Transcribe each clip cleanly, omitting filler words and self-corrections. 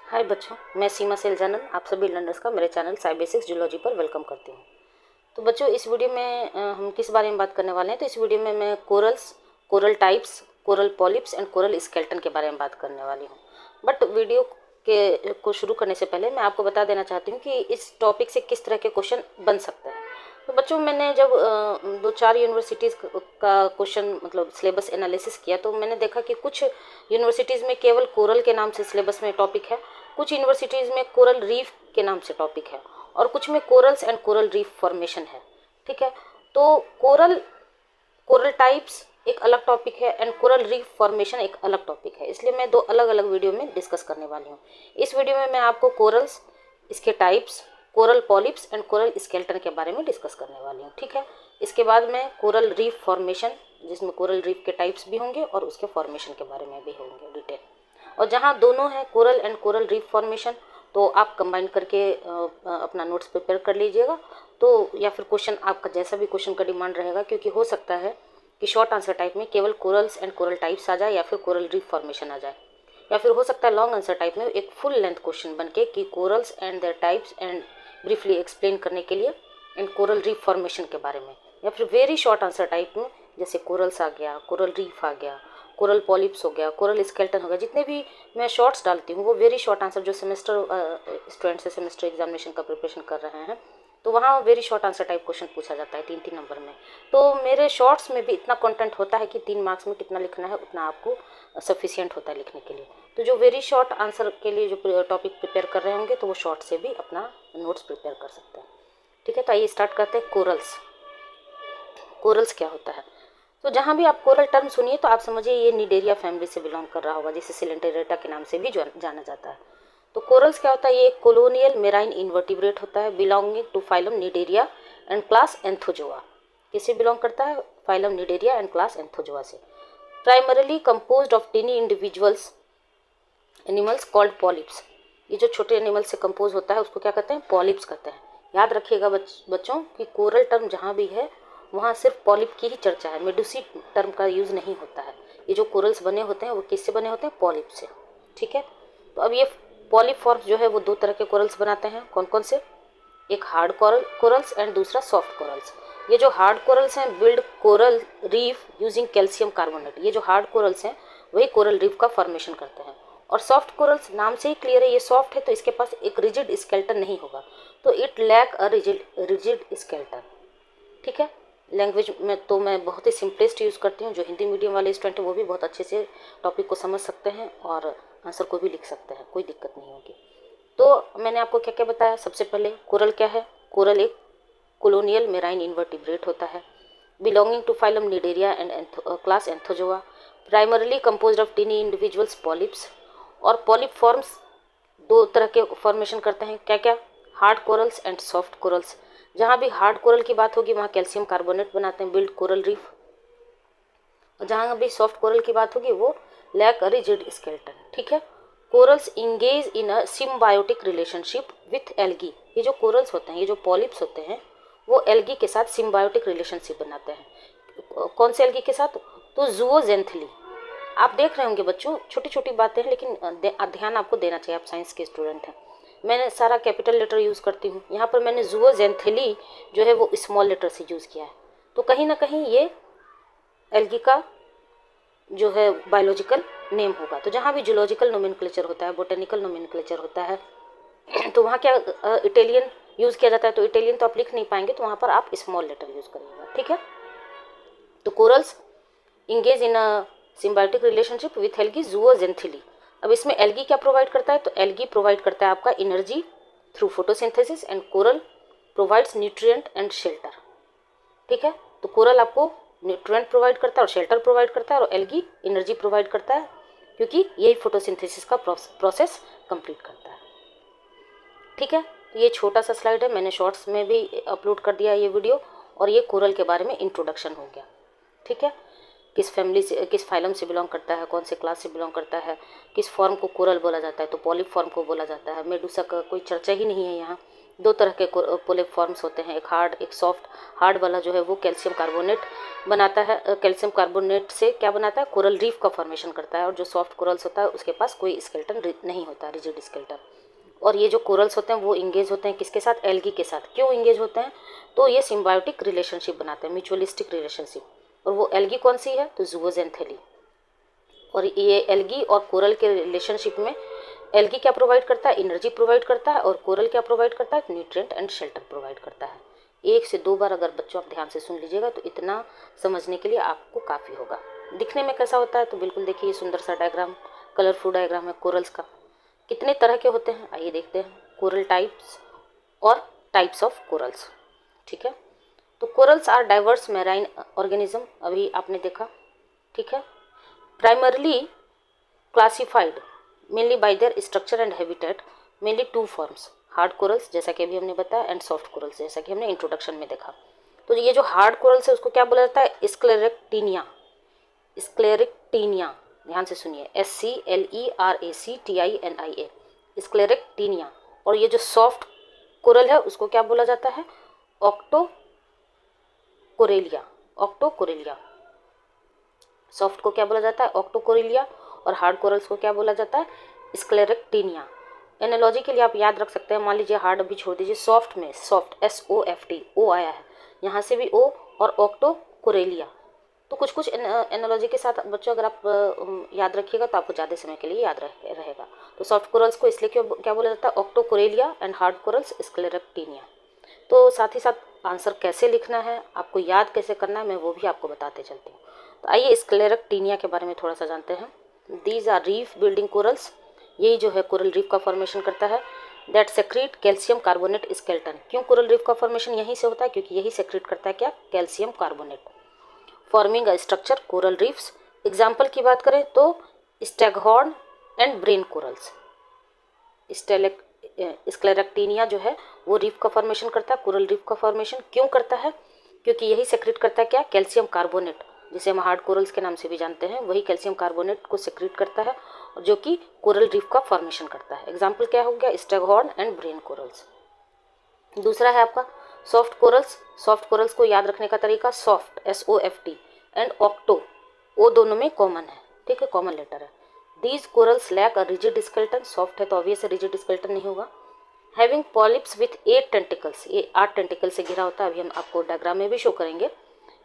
हाय बच्चों, मैं सीमा सेलजानन आप सभी लर्नर्स का मेरे चैनल साई बेसिक्स जूलॉजी पर वेलकम करती हूँ। तो बच्चों, इस वीडियो में हम किस बारे में बात करने वाले हैं। तो इस वीडियो में मैं coral types, coral polyps and coral skeleton के बारे में बात करने वाली हूँ। बट वीडियो के को शुरू करने से पहले मैं आपको बता देना चाहती हूँ कि इस टॉपिक से किस तरह के क्वेश्चन बन सकते हैं। तो बच्चों, मैंने जब 2-4 यूनिवर्सिटीज़ का क्वेश्चन मतलब सिलेबस एनालिसिस किया, तो मैंने देखा कि कुछ यूनिवर्सिटीज़ में केवल कोरल के नाम से सिलेबस में टॉपिक है, कुछ यूनिवर्सिटीज़ में कोरल रीफ के नाम से टॉपिक है, और कुछ में corals and coral reef formation है। ठीक है, तो कोरल टाइप्स एक अलग टॉपिक है एंड कोरल रीफ फॉर्मेशन एक अलग टॉपिक है, इसलिए मैं दो अलग अलग वीडियो में डिस्कस करने वाली हूँ। इस वीडियो में मैं आपको कोरल्स, इसके types, coral polyps and coral skeleton के बारे में डिस्कस करने वाली हूँ। ठीक है, इसके बाद में कोरल रीफ फॉर्मेशन, जिसमें कोरल रीफ के टाइप्स भी होंगे और उसके फॉर्मेशन के बारे में भी होंगे डिटेल। और जहाँ दोनों हैं, coral and coral reef formation, तो आप कंबाइन करके अपना नोट्स प्रिपेयर कर लीजिएगा। तो या फिर क्वेश्चन आपका जैसा भी क्वेश्चन का डिमांड रहेगा, क्योंकि हो सकता है कि शॉर्ट आंसर टाइप में केवल कोरल्स एंड कोरल टाइप्स आ जाए या फिर कोरल रीफ फॉर्मेशन आ जाए, या फिर हो सकता है लॉन्ग आंसर टाइप में एक फुल लेंथ क्वेश्चन बन के कि corals and there types and briefly explain करने के लिए एंड कोरल रीफ फॉर्मेशन के बारे में, या फिर वेरी शॉर्ट आंसर टाइप में जैसे कोरल्स आ गया, कोरल रीफ आ गया, कोरल पॉलिप्स हो गया, कोरल स्केलेटन हो गया। जितने भी मैं शॉर्ट्स डालती हूँ वो वेरी शॉर्ट आंसर, जो सेमेस्टर स्टूडेंट्स से सेमेस्टर एग्जामिनेशन का प्रिपरेशन कर रहे हैं, तो वहाँ very short answer type question पूछा जाता है 3-3 नंबर में। तो मेरे शॉर्ट्स में भी इतना कंटेंट होता है कि 3 मार्क्स में कितना लिखना है उतना आपको सफिशिएंट होता है लिखने के लिए। तो जो वेरी शॉर्ट आंसर के लिए जो टॉपिक प्रिपेयर कर रहे होंगे, तो वो शॉर्ट से भी अपना नोट्स प्रिपेयर कर सकते हैं। ठीक है, तो आइए स्टार्ट करते हैं। कोरल्स क्या होता है। तो जहाँ भी आप कोरल टर्म सुनिए तो आप समझिए ये निडेरिया फैमिली से बिलोंग कर रहा होगा, जिसे सिलेंटेरेटा के नाम से भी जाना जाता है। तो कोरल्स क्या होता है, ये एक कोलोनियल मेराइन इन्वर्टिब्रेट होता है, belonging to phylum cnidaria and class anthozoa. किससे बिलोंग करता है? Phylum cnidaria and class anthozoa से। Primarily composed of tiny individuals animals called polyps. ये जो छोटे एनिमल से कंपोज होता है उसको क्या कहते हैं? पॉलिप्स कहते हैं। याद रखिएगा बच्चों कि कोरल टर्म जहाँ भी है वहाँ सिर्फ पॉलिप की ही चर्चा है, मेडुसी टर्म का यूज़ नहीं होता है। ये जो कोरल्स बने होते हैं वो किससे बने होते हैं? पॉलिप से। ठीक है, तो अब ये पॉलिप फॉर्म्स जो है वो 2 तरह के कोरल्स बनाते हैं। कौन कौन से? एक हार्ड कोरल्स एंड दूसरा सॉफ्ट कोरल्स। ये जो हार्ड कोरल्स हैं build coral reef using calcium carbonate. ये जो हार्ड कोरल्स हैं वही कोरल रीफ का फॉर्मेशन करते हैं। और सॉफ्ट कोरल्स नाम से ही क्लियर है, ये सॉफ्ट है तो इसके पास एक रिजिड स्केलेटन नहीं होगा, तो it lack a rigid skeleton. ठीक है, लैंग्वेज में तो मैं बहुत ही सिंपलेस्ट यूज़ करती हूँ। जो हिंदी मीडियम वाले स्टूडेंट हैं वो भी बहुत अच्छे से टॉपिक को समझ सकते हैं और आंसर को भी लिख सकते हैं, कोई दिक्कत नहीं होगी। तो मैंने आपको क्या क्या बताया। सबसे पहले कोरल क्या है? कोरल एक कोलोनियल मेराइन इन्वर्टिब्रेट होता है, belonging to phylum cnidaria and class anthozoa, primarily composed of tiny individuals polyps. और पॉलिप फॉर्म्स 2 तरह के फॉर्मेशन करते हैं। क्या क्या? Hard corals and soft corals. जहाँ भी हार्ड कोरल की बात होगी वहाँ कैल्शियम कार्बोनेट बनाते हैं, बिल्ड कोरल रीफ। और जहाँ भी सॉफ्ट कोरल की बात होगी वो लैक अ रिजिड स्केलेटन। ठीक है, corals engage in a symbiotic relationship with algae. ये जो कोरल्स होते हैं, ये जो पॉलिप्स होते हैं, वो एल्गी के साथ सिम्बायोटिक रिलेशनशिप बनाते हैं। कौन से एल्गी के साथ? तो जूओजेंथली। आप देख रहे होंगे बच्चों, छोटी छोटी बातें हैं लेकिन ध्यान आपको देना चाहिए, आप साइंस के स्टूडेंट हैं। मैंने सारा कैपिटल लेटर यूज़ करती हूँ, यहाँ पर मैंने जूओजेंथली जो है वो स्मॉल लेटर से यूज़ किया है। तो कहीं ना कहीं ये एल्गी का जो है बायोलॉजिकल नेम होगा। तो जहाँ भी जूलॉजिकल नोमेनक्लेचर होता है, बोटेनिकल नोमेनक्लेचर होता है, तो वहाँ क्या इटालियन यूज़ किया जाता है। तो इटालियन तो आप लिख नहीं पाएंगे, तो वहाँ पर आप स्मॉल लेटर यूज़ करिएगा। ठीक है, तो corals engage in a symbiotic relationship with algae zooxanthellae. अब इसमें एल्गी क्या प्रोवाइड करता है? तो एल्गी प्रोवाइड करता है आपका energy through photosynthesis and coral provides nutrient and shelter. ठीक है, तो कोरल आपको न्यूट्रिएंट प्रोवाइड करता है और शेल्टर प्रोवाइड करता है, और एल्गी एनर्जी प्रोवाइड करता है, क्योंकि यही फोटोसिंथेसिस का प्रोसेस कंप्लीट करता है। ठीक है, तो ये छोटा सा स्लाइड है, मैंने शॉर्ट्स में भी अपलोड कर दिया ये वीडियो, और ये कोरल के बारे में इंट्रोडक्शन हो गया। ठीक है, किस फैमिली से, किस फाइलम से बिलोंग करता है, कौन से क्लास से बिलोंग करता है, किस फॉर्म को कोरल बोला जाता है, तो पॉलिप फॉर्म को बोला जाता है। मेडुसा का कोई चर्चा ही नहीं है यहाँ, दो तरह के पोलिप फॉर्म्स होते हैं, एक हार्ड एक सॉफ्ट। हार्ड वाला जो है वो कैल्शियम कार्बोनेट बनाता है, कैल्शियम कार्बोनेट से क्या बनाता है, कोरल रीफ का फॉर्मेशन करता है। और जो सॉफ्ट कोरल्स होता है उसके पास कोई स्केलेटन नहीं होता, रिजिड स्केलेटन। और ये जो कोरल्स होते हैं वो इंगेज होते हैं किसके साथ, एल्गी के साथ। क्यों इंगेज होते हैं, तो ये सिम्बायोटिक रिलेशनशिप बनाते हैं, म्यूचुअलिस्टिक रिलेशनशिप। और वो एल्गी कौन सी है, तो जूओजेंथेली। और ये एल्गी और कोरल के रिलेशनशिप में एल्गी क्या प्रोवाइड करता है, एनर्जी प्रोवाइड करता है, और कोरल क्या प्रोवाइड करता है, न्यूट्रिएंट एंड शेल्टर प्रोवाइड करता है। 1 से 2 बार अगर बच्चों आप ध्यान से सुन लीजिएगा तो इतना समझने के लिए आपको काफ़ी होगा। दिखने में कैसा होता है, तो बिल्कुल देखिए सुंदर सा डायग्राम, कलरफुल डायग्राम है कोरल्स का। कितने तरह के होते हैं आइए देखते हैं, कोरल टाइप्स और टाइप्स ऑफ कोरल्स। ठीक है, तो corals are diverse marine organism, अभी आपने देखा। ठीक है, primarily classified mainly by their structure and habitat, mainly 2 forms, hard corals जैसा कि अभी हमने बताया एंड सॉफ्ट कोरल्स जैसा कि हमने इंट्रोडक्शन में देखा। तो ये जो हार्ड कोरल्स है उसको क्या बोला जाता है, स्क्लेरेक्टिनिया। स्क्लेरेक्टिनिया, ध्यान से सुनिए, SCLERACTINIA, स्क्लेरेक्टिनिया। और ये जो सॉफ्ट कोरल है उसको क्या बोला जाता है, ऑक्टोकोरेलिया। ऑक्टोकोरेलिया, सॉफ्ट को क्या बोला जाता है, ऑक्टोकोरेलिया, और हार्ड कोरल्स को क्या बोला जाता है, स्क्लेरेक्टिनिया। एनालॉजी के लिए आप याद रख सकते हैं, मान लीजिए हार्ड अभी छोड़ दीजिए, सॉफ्ट में सॉफ्ट SOFT ओ आया है, यहाँ से भी ओ, और ऑक्टोकोरेलिया। तो कुछ कुछ एनालॉजी के साथ बच्चों अगर आप याद रखिएगा तो आपको ज़्यादा समय के लिए याद रहेगा। तो सॉफ्ट कोरल्स को इसलिए क्या बोला जाता है, ऑक्टोकोरेलिया, एंड हार्ड कोरल्स स्क्लेरेक्टिनिया। तो साथ ही साथ आंसर कैसे लिखना है, आपको याद कैसे करना है, मैं वो भी आपको बताते चलती हूँ। तो आइए स्क्लेरेक्टिनिया के बारे में थोड़ा सा जानते हैं। These are reef building corals, यही जो है कोरल रीफ का फॉर्मेशन करता है, that secrete calcium carbonate skeleton. क्यों कोरल रीफ का फॉर्मेशन यहीं से होता है, क्योंकि यही सेक्रीट करता है क्या, calcium carbonate, forming a structure coral reefs. Example की बात करें तो स्टैगहॉर्न एंड ब्रेन कोरल्स। स्क्लेरेक्टिनिया जो है वो रीफ का फॉर्मेशन करता है, कोरल रीफ का फॉर्मेशन क्यों करता है, क्योंकि यही सेक्रेट करता है क्या, कैल्शियम कार्बोनेट, जिसे हम हार्ड कोरल्स के नाम से भी जानते हैं, वही कैल्शियम कार्बोनेट को सेक्रेट करता है और जो कि कोरल रीफ का फॉर्मेशन करता है। एग्जाम्पल क्या हो गया, स्टैगहॉर्न एंड ब्रेन कोरल्स। दूसरा है आपका सॉफ्ट कोरल्स। सॉफ्ट कोरल्स को याद रखने का तरीका, सॉफ्ट SOFT एंड ऑक्टो, वो दोनों में कॉमन है, ठीक है, कॉमन लेटर है। These corals lack a rigid skeleton, soft है तो ऑब्वियस है रिजिड स्केलेटन नहीं होगा। हैविंग पॉलिप्स विथ 8 टेंटिकल्स, ये 8 टेंटिकल से घिरा होता है, अभी हम आपको डायग्राम में भी शो करेंगे।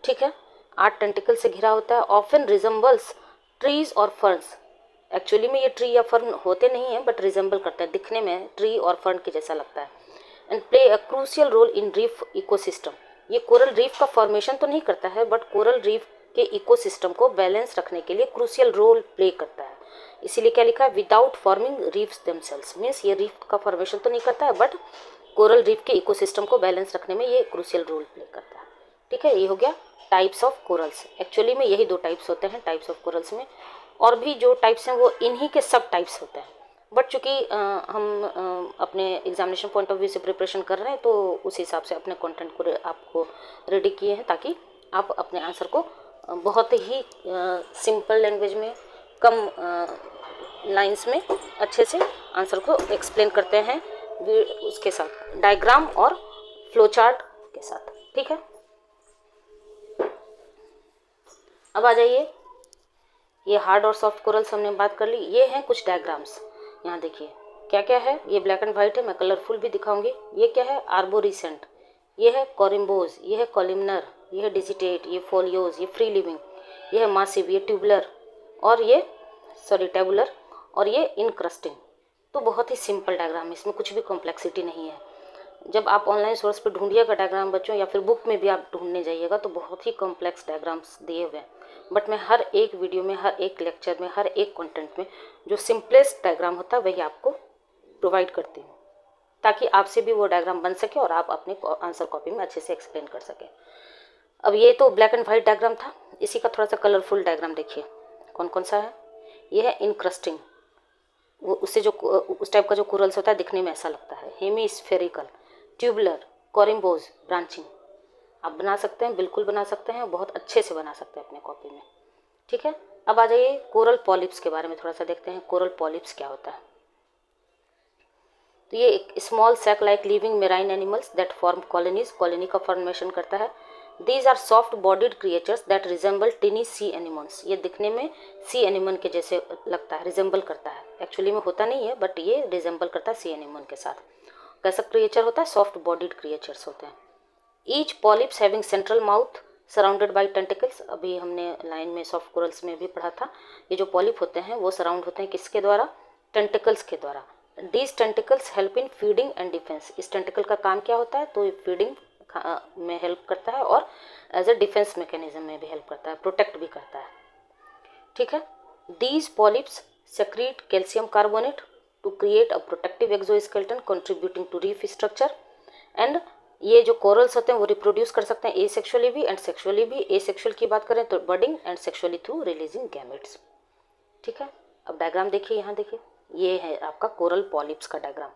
ठीक है, 8 टेंटिकल से घिरा होता है। ऑफन रिजेंबल्स ट्रीज और फर्न्स, एक्चुअली में ये ट्री या फर्न होते नहीं हैं बट रिजेंबल करते हैं, दिखने में ट्री और फर्न के जैसा लगता है। And play a crucial role in reef ecosystem, ये कोरल रीफ का फॉर्मेशन तो नहीं करता है बट कोरल रीफ के इकोसिस्टम को बैलेंस रखने के लिए क्रूशियल रोल प्ले करता है। इसीलिए क्या लिखा है, without forming reefs themselves, means ये रीफ का फॉर्मेशन तो नहीं करता है बट कोरल रीफ के इकोसिस्टम को बैलेंस रखने में ये क्रूशियल रोल प्ले करता है। ठीक है, ये हो गया टाइप्स ऑफ कोरल्स। एक्चुअली में यही 2 टाइप्स होते हैं टाइप्स ऑफ कोरल्स में, और भी जो टाइप्स हैं वो इन्हीं के सब टाइप्स होते हैं। बट चूँकि हम अपने एग्जामिनेशन पॉइंट ऑफ व्यू से प्रिपरेशन कर रहे हैं तो उस हिसाब से अपने कंटेंट को आपको रेडी किए हैं ताकि आप अपने आंसर को बहुत ही सिंपल लैंग्वेज में, कम लाइंस में अच्छे से आंसर को एक्सप्लेन करते हैं उसके साथ डायग्राम और फ्लो चार्ट के साथ। ठीक है, अब आ जाइए, ये हार्ड और सॉफ्ट कोरल्स हमने बात कर ली, ये हैं कुछ डायग्राम्स। यहाँ देखिए क्या क्या है, ये ब्लैक एंड वाइट है, मैं कलरफुल भी दिखाऊंगी। ये क्या है, आर्बोरिसेंट, ये है कॉरिम्बोज, ये है कॉलिमनर, ये है डिजिटेट, ये फोलियोज, ये फ्री लिविंग, ये है मासिव, ये ट्यूबुलर, और ये टेबुलर, और ये इनक्रस्टिंग। तो बहुत ही सिंपल डायग्राम है, इसमें कुछ भी कॉम्प्लेक्सिटी नहीं है। जब आप ऑनलाइन सोर्स पे ढूंढिएगा डायग्राम बच्चों, या फिर बुक में भी आप ढूंढने जाइएगा तो बहुत ही कॉम्प्लेक्स डायग्राम्स दिए हुए हैं, बट मैं हर एक वीडियो में, हर एक लेक्चर में, हर एक कंटेंट में जो सिंपलेस्ट डायग्राम होता है वही आपको प्रोवाइड करती हूँ ताकि आपसे भी वो डायग्राम बन सके और आप अपने आंसर कॉपी में अच्छे से एक्सप्लेन कर सकें। अब ये तो ब्लैक एंड वाइट डायग्राम था, इसी का थोड़ा सा कलरफुल डायग्राम देखिए कौन कौन सा है। ये है इनक्रस्टिंग, वो उससे जो उस टाइप का जो कोरल्स होता है दिखने में ऐसा लगता है। Hemispherical, tubular, corymbose, branching. आप बना सकते हैं, बिल्कुल बना सकते हैं, बहुत अच्छे से बना सकते हैं अपने कॉपी में। ठीक है, अब आ जाइए कोरल पॉलिप्स के बारे में थोड़ा सा देखते हैं। कोरल पॉलिप्स क्या होता है। तो ये एक small sac like living marine animals that form colonies, colony का फॉर्मेशन करता है। These are soft bodied creatures that resemble tiny sea animals, ये दिखने में सी एनिमल के जैसे लगता है, रिजेंबल करता है, एक्चुअली में होता नहीं है बट ये रिजेंबल करता है सी एनिमल के साथ। कैसा क्रिएचर होता है? सॉफ्ट बॉडीड क्रिएचर्स होते हैं। Each polyps having central mouth surrounded by tentacles, अभी हमने लाइन में सॉफ्ट कोरल्स में भी पढ़ा था, ये जो पॉलिप होते हैं वो सराउंड होते हैं किसके द्वारा? टेंटिकल्स के द्वारा। These tentacles help in feeding and defence, इस टेंटिकल का काम क्या होता है? तो ये फीडिंग में हेल्प करता है और एज ए डिफेंस मैकेनिज्म में भी हेल्प करता है, प्रोटेक्ट भी करता है। ठीक है। These polyps secrete calcium carbonate to create a protective exoskeleton contributing to reef structure. And ये जो कोरल्स होते हैं वो रिप्रोड्यूस कर सकते हैं एसेक्सुअली भी एंड सेक्सुअली भी। एसेक्सुअल की बात करें तो budding and sexually through releasing gametes. ठीक है। अब डायग्राम देखिए, यहाँ देखिए, ये है आपका कोरल पॉलिप्स का डायग्राम।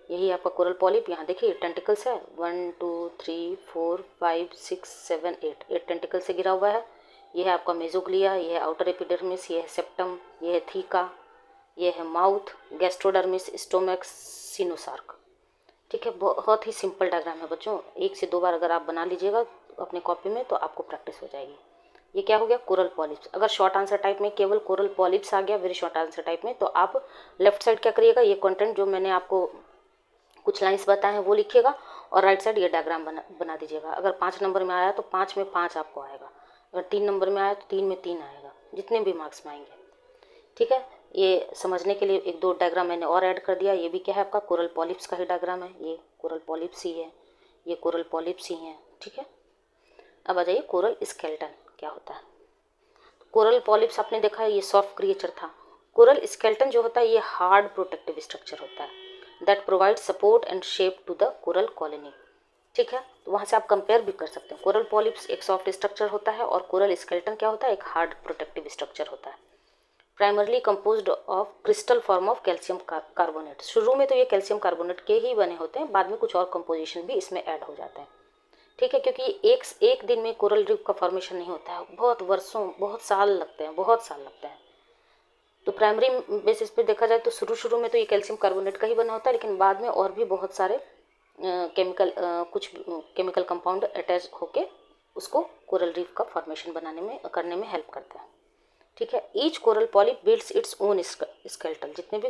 यही आपका कोरल पॉलिप, यहाँ देखिए टेंटिकल्स है 1 2 3 4 5 6 7 8 टेंटिकल से घिरा हुआ है। ये है आपका मेजोग्लिया, ये है आउटर एपिडर्मिस, ये है सेप्टम, ये है थीका, ये है माउथ, गैस्ट्रोडर्मिस, स्टोमक, सिनोसार्क। ठीक है। बहुत ही सिंपल डायग्राम है बच्चों, 1 से 2 बार अगर आप बना लीजिएगा अपने कॉपी में तो आपको प्रैक्टिस हो जाएगी। ये क्या हो गया? Coral polyps. अगर शॉर्ट आंसर टाइप में केवल कोरल पॉलिप्स आ गया वेरी शॉर्ट आंसर टाइप में, तो आप लेफ्ट साइड क्या करिएगा, ये कंटेंट जो मैंने आपको कुछ लाइंस बताए हैं वो लिखिएगा और राइट साइड ये डायग्राम बना दीजिएगा। अगर 5 नंबर में आया तो 5 में 5 आपको आएगा, अगर 3 नंबर में आया तो 3 में 3 आएगा, जितने भी मार्क्स में आएंगे। ठीक है। ये समझने के लिए 1-2 डायग्राम मैंने और ऐड कर दिया। ये भी क्या है? आपका कोरल पॉलिप्स का ही डायग्राम है, ये कोरल पॉलिप्स ही है, ये कोरल पॉलिप्स ही है। ठीक है। अब आ जाइए कोरल स्केलेटन क्या होता है। कोरल पॉलिप्स आपने देखा है ये सॉफ्ट क्रिएचर था। कोरल स्केलेटन जो होता है ये हार्ड प्रोटेक्टिव स्ट्रक्चर होता है that provide support and shape to the coral colony. ठीक है। तो वहाँ से आप कंपेयर भी कर सकते हैं। कोरल पॉलिप्स एक सॉफ्ट स्ट्रक्चर होता है और कोरल स्केलेटन क्या होता है? एक हार्ड प्रोटेक्टिव स्ट्रक्चर होता है। Primarily composed of crystal form of calcium carbonate, शुरू में तो ये कैल्शियम कार्बोनेट के ही बने होते हैं, बाद में कुछ और कंपोजिशन भी इसमें ऐड हो जाते हैं। ठीक है। क्योंकि एक दिन में कोरल रीफ का फॉर्मेशन नहीं होता है, बहुत वर्षों, बहुत साल लगते हैं, बहुत साल लगते हैं। तो प्राइमरी बेसिस पे देखा जाए तो शुरू में तो ये कैल्शियम कार्बोनेट का ही बना होता है, लेकिन बाद में और भी बहुत सारे कुछ केमिकल कंपाउंड अटैच होके उसको कोरल रीफ का फॉर्मेशन करने में हेल्प करते हैं। ठीक है। Each coral polyp builds its own skeleton, जितने भी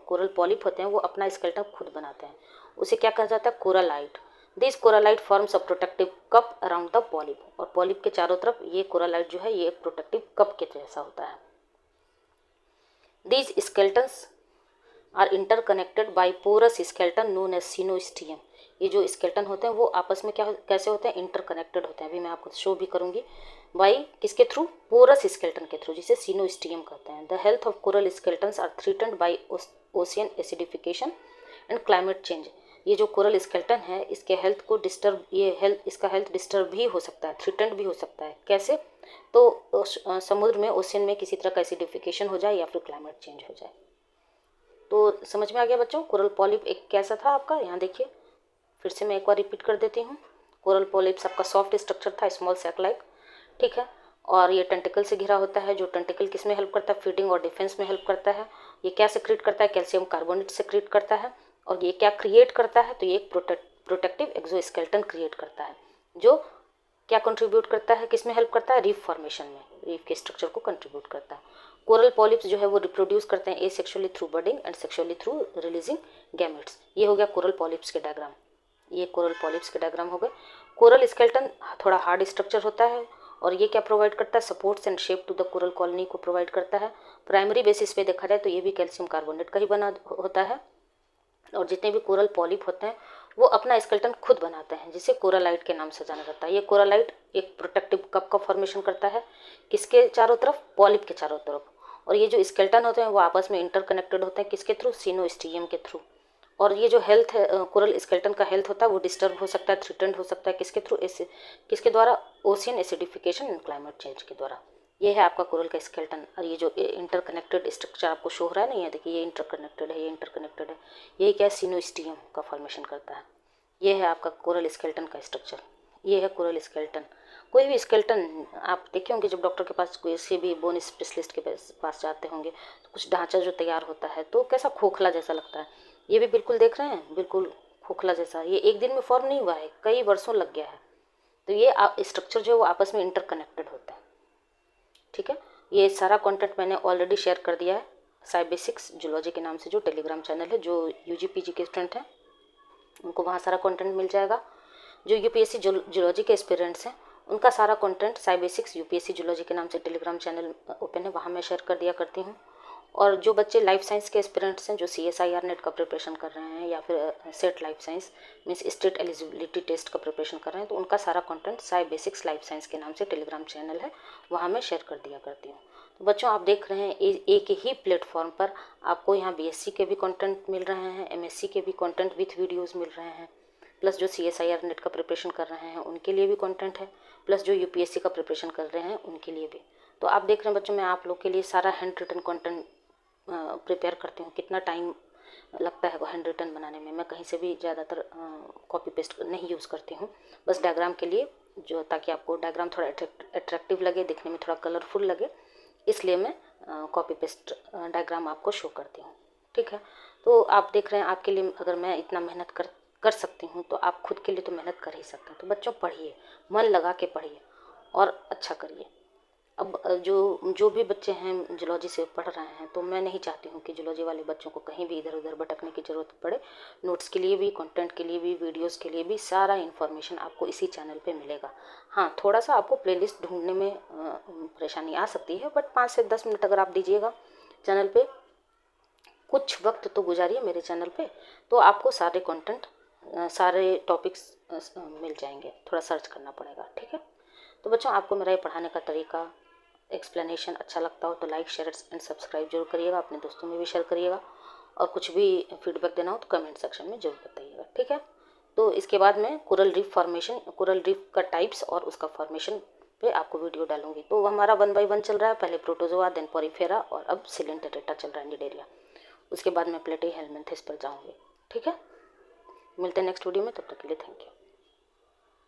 कोरल पॉलिप होते हैं वो अपना स्केलेटन खुद बनाते हैं, उसे क्या कहा जाता है? Corallite. This corallite forms a protective cup around the polyp, और पॉलिप के चारों तरफ ये कोरलाइट जो है ये एक प्रोटेक्टिव कप के जैसा होता है। These skeletons are interconnected by porous skeleton known as सिनोस्टियम। ये जो स्केलेटन होते हैं वो आपस में कैसे होते हैं? इंटरकनेक्टेड होते हैं। अभी मैं आपको शो भी करूंगी। बाई किसके थ्रू? पोरस स्केलेटन के थ्रू, जिसे सिनोस्टियम कहते हैं। The health of coral skeletons are threatened by ocean acidification and climate change. ये जो कोरल स्केलेटन है इसके हेल्थ को इसका हेल्थ डिस्टर्ब भी हो सकता है, थ्रेटन्ड भी हो सकता है। कैसे? तो समुद्र में, ओशियन में किसी तरह का एसिडिफिकेशन हो जाए या फिर क्लाइमेट चेंज हो जाए। तो समझ में आ गया बच्चों कोरल पॉलिप एक कैसा था आपका? यहाँ देखिए, फिर से मैं एक बार रिपीट कर देती हूँ। कोरल पॉलिप्स आपका सॉफ्ट स्ट्रक्चर था, स्मॉल सैक लाइक। ठीक है। और ये टेंटिकल से घिरा होता है, जो टेंटिकल किस में हेल्प करता है? फीडिंग और डिफेंस में हेल्प करता है। ये क्या सेक्रेट करता है? कैल्शियम कार्बोनेट सेक्रेट करता है। और ये क्या क्रिएट करता है? तो ये एक प्रोटेक्टिव एक्सोस्केलेटन क्रिएट करता है, जो क्या कंट्रीब्यूट करता है? किस में हेल्प करता है? रीफ फॉर्मेशन में, रीफ के स्ट्रक्चर को कंट्रीब्यूट करता है। कोरल पॉलिप्स जो है वो रिप्रोड्यूस करते हैं asexually through budding and sexually through releasing gametes. ये हो गया कोरल पॉलिप्स के डायग्राम, ये कोरल पॉलिप्स के डायग्राम हो गए। कोरल स्केलेटन थोड़ा हार्ड स्ट्रक्चर होता है और ये क्या प्रोवाइड करता है? Supports and shape to the coral colony को प्रोवाइड करता है। प्राइमरी बेसिस पे देखा जाए तो ये भी कैल्शियम कार्बोनेट का ही बना होता है। और जितने भी कोरल पॉलिप होते हैं वो अपना स्केलेटन खुद बनाते हैं, जिसे कोरलाइट के नाम से जाना जाता है। ये कोरलाइट एक प्रोटेक्टिव कप का फॉर्मेशन करता है, किसके चारों तरफ? पॉलिप के चारों तरफ। और ये जो स्केलेटन होते हैं वो आपस में इंटरकनेक्टेड होते हैं, किसके थ्रू? सिनोस्टियम के थ्रू। और ये जो हेल्थ है कोरल स्केलेटन का हेल्थ होता है वो डिस्टर्ब हो सकता है, थ्रेटन्ड हो सकता है, किसके थ्रू? किसके द्वारा? Ocean acidification and climate change के द्वारा। ये है आपका कोरल का स्केलेटन। और ये जो इंटरकनेक्टेड स्ट्रक्चर आपको शो हो रहा है ना, ये देखिए, ये इंटरकनेक्टेड है, ये इंटरकनेक्टेड है। यही क्या है? सिनोस्टियम का फॉर्मेशन करता है। ये है आपका कोरल स्केलेटन का स्ट्रक्चर, ये है कोरल स्केलेटन। कोई भी स्केलेटन आप देखे होंगे जब डॉक्टर के पास, कोई से भी बोन स्पेशलिस्ट के पास जाते होंगे तो कुछ ढांचा जो तैयार होता है तो कैसा खोखला जैसा लगता है। ये भी बिल्कुल देख रहे हैं, बिल्कुल खोखला जैसा। ये एक दिन में फॉर्म नहीं हुआ है, कई वर्षों लग गया है। तो ये स्ट्रक्चर जो है वो आपस में इंटरकनेक्टेड होता है। ठीक है, ये सारा कंटेंट मैंने ऑलरेडी शेयर कर दिया है साई बेसिक्स जूलॉजी के नाम से, जो टेलीग्राम चैनल है। जो यूजी पीजी के स्टूडेंट हैं उनको वहाँ सारा कंटेंट मिल जाएगा। जो यूपीएससी जूलॉजी के एस्पिरेंट्स हैं उनका सारा content Sai basics UPSC zoology के नाम से टेलीग्राम चैनल ओपन है, वहाँ मैं शेयर कर दिया करती हूँ। और जो बच्चे लाइफ साइंस के एस्पिरेंट्स हैं, जो CSIR नेट का प्रिपरेशन कर रहे हैं या फिर SET life science means state eligibility test का प्रिपरेशन कर रहे हैं, तो उनका सारा content Sai basics life science के नाम से टेलीग्राम चैनल है, वहाँ मैं शेयर कर दिया करती हूँ। तो बच्चों आप देख रहे हैं एक ही प्लेटफॉर्म पर आपको यहाँ BSc के भी कंटेंट मिल रहे हैं, MSc के भी कंटेंट विथ वीडियोज़ मिल रहे हैं, प्लस जो CSIR नेट का प्रिपरेशन कर रहे हैं उनके लिए भी कंटेंट है, प्लस जो UPSC का प्रिपरेशन कर रहे हैं उनके लिए भी। तो आप देख रहे हैं बच्चों, मैं आप लोग के लिए सारा हैंड रिटन कंटेंट प्रिपेयर करती हूँ। कितना टाइम लगता है हैंड रिटन बनाने में, मैं कहीं से भी ज़्यादातर कॉपी पेस्ट नहीं यूज़ करती हूँ, बस डायग्राम के लिए, जो ताकि आपको डायग्राम थोड़ा अट्रैक्टिव लगे, दिखने में थोड़ा कलरफुल लगे, इसलिए मैं कॉपी पेस्ट डायग्राम आपको शो करती हूँ। ठीक है, तो आप देख रहे हैं, आपके लिए अगर मैं इतना मेहनत कर सकती हूँ तो आप खुद के लिए तो मेहनत कर ही सकते हैं। तो बच्चों पढ़िए, मन लगा के पढ़िए और अच्छा करिए। अब जो भी बच्चे हैं जूलॉजी से पढ़ रहे हैं, तो मैं नहीं चाहती हूँ कि जूलॉजी वाले बच्चों को कहीं भी इधर उधर भटकने की ज़रूरत पड़े। नोट्स के लिए भी, कंटेंट के लिए भी, वीडियोस के लिए भी सारा इन्फॉर्मेशन आपको इसी चैनल पे मिलेगा। हाँ, थोड़ा सा आपको प्लेलिस्ट ढूंढने में परेशानी आ सकती है, बट 5 से 10 मिनट अगर आप दीजिएगा चैनल पे, कुछ वक्त तो गुजारिए मेरे चैनल पे, तो आपको सारे कंटेंट, सारे टॉपिक्स मिल जाएंगे। थोड़ा सर्च करना पड़ेगा। ठीक है, तो बच्चों आपको मेरा ये पढ़ाने का तरीका, एक्सप्लेनेशन अच्छा लगता हो तो लाइक, शेयर एंड सब्सक्राइब जरूर करिएगा, अपने दोस्तों में भी शेयर करिएगा, और कुछ भी फीडबैक देना हो तो कमेंट सेक्शन में जरूर बताइएगा। ठीक है, तो इसके बाद मैं coral reef formation, coral reef का टाइप्स और उसका फॉर्मेशन पे आपको वीडियो डालूंगी। तो हमारा 1 बाय 1 चल रहा है, पहले प्रोटोजोआ, देन पॉरीफेरा, और अब सिलेंटेरेटा चल रहा है, निडेरिया। उसके बाद मैं प्लेटी हेलमिंथेस पर जाऊँगी। ठीक है, मिलते हैं नेक्स्ट वीडियो में, तब तक के लिए थैंक यू।